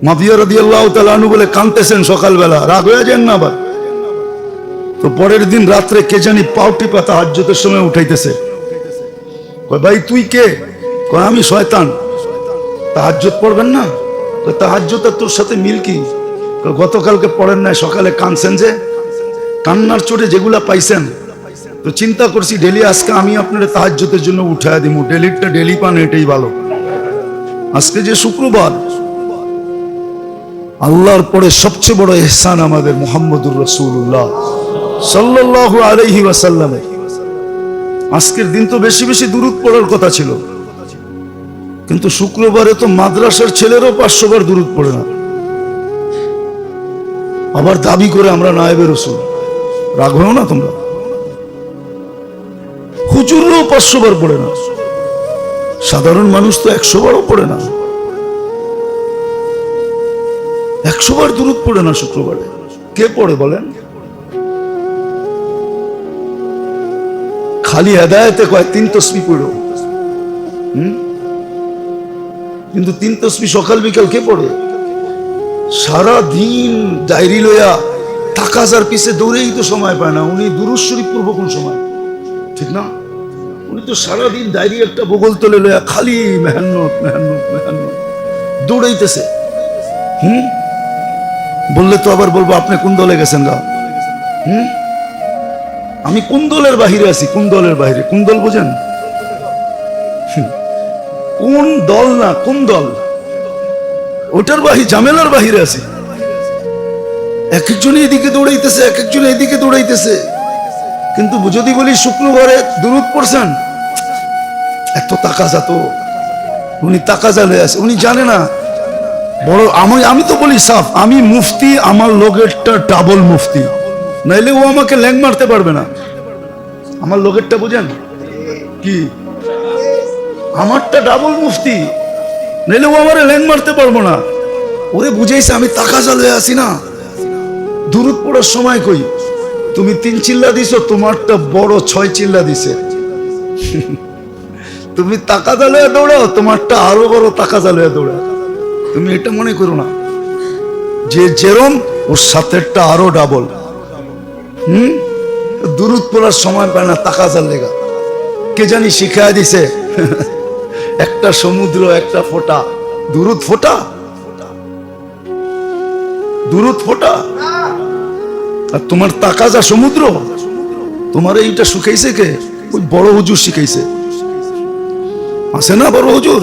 মাবিয়া রাদিয়াল্লাহু তাআলা আনহু বলে কাঁদতেছেন সকালবেলা, রাগ হয়ে যান না আবার। তো পরের দিন রাত্রে কে জানি পাউটি পাতা তাহাজ্জুদের সময় উঠাইতেছে। কয় ভাই তুই কে? কয় আমি শয়তান। তাহাজ্জুদ পড়বেন না? কয় তাহাজ্জুদ আর তোর সাথে মিল কি? কয় গতকালকে পড়েন নাই, সকালে কাঁদছেন যে, কান্নার চোটে যেগুলা পাইছেন, তো চিন্তা করছি ডেলি আজকে আমি আপনার তাহাজ্জুদের জন্য উঠায় দিব, ডেলিটা ডেলি পান, এটাই ভালো। আজকে যে শুক্রবার, আল্লাহর পরে সবচেয়ে বড় ইহসান আমাদের মুহাম্মদুর রাসূলুল্লাহ সাল্লাল্লাহু আলাইহি ওয়াসাল্লাম। আজকের দিন তো বেশি বেশি দুরূদ পড়ার কথা ছিল, কিন্তু শুক্রবারে তো মাদ্রাসার ছেলেরও 500 বার দুরূদ পড়ে না, আবার দাবি করে আমরা নায়েবে রাসূল। রাগ হও না তোমরা। হুজুরও 500 বার পড়ে না, সাধারণ মানুষ তো 100 বারও পড়ে না, 100 বার দুরূদ পড়ে না শুক্রবারে। কে পড়ে বলেন? খালি হেদায়েতে কয় 3 তাসবিহ পড়ো, কিন্তু 3 তাসবিহ সকাল বিকাল কে পড়ে? সারা দিন ডায়েরি লইয়া তাকাজার পিছে দৌড়েই তো সময় পায় না। উনি দুরূদ শরীফ পড়বো কোন সময়? ঠিক না? উনি তো সারাদিন ডায়েরি একটা বগল তলে লইয়া খালি মেহনত মেহনত মেহনত দৌড়াইতেছে। বললে তো আবার বলবো আপনি কোন দলে গেছেন গা? আমি কোন দলের বাহিরে আছি? কোন দলের বাহিরে? কোন দল বোঝেন? কোন দল না, কোন দল, ওটার বাহিরে, ঝামেলার বাহিরে আছি। এক একজন এদিকে দৌড়াইতেছে, এক একজন এদিকে দৌড়াইতেছে। কিন্তু যদি বলি শুক্রবারে দুরূদ পড়ছেন, এত তাকাজা, তো উনি তাকাজা লয়ে আছে, উনি জানে না বড়। আমি তো বলি সাফ, আমি মুফতি, আমার লোকেরটা ডাবল মুফতি, নাইলে ও আমাকে ল্যাং মারতে পারবে না। আমার লোকেরটা বুঝেন কি? আমারটা ডাবল মুফতি, নাইলে ও আমারে ল্যাং মারতে পারবো না। ওরে বুঝাইছে আমি তাকাজা লয়ে আছি না। দুরূদ পড়ার সময় কই তুমি 3 চিল্লা দিছো, তোমারটা বড় 6 চিল্লা দিছে। তুমি তাকাজা লয়ে দৌড়াও, তোমারটা আরো বড় তাকাজা লয়ে দৌড়াও। তুমি এটা মনে করো না যে যেরম ওর সাথেরটা আরো ডাবল। দুরূদ পড়ার সময় পায় না তাকাজার লেগা। কে জানি শিখায় দিছে একটা সমুদ্র, একটা ফোঁটা, দুরূদ ফোঁটা, দুরূদ ফোঁটা, আর তোমার তাকাজা সমুদ্র। তোমার এইটা শিখাইছে কে? ওই বড় হুজুর শিখাইছে, আছে না বড় হুজুর?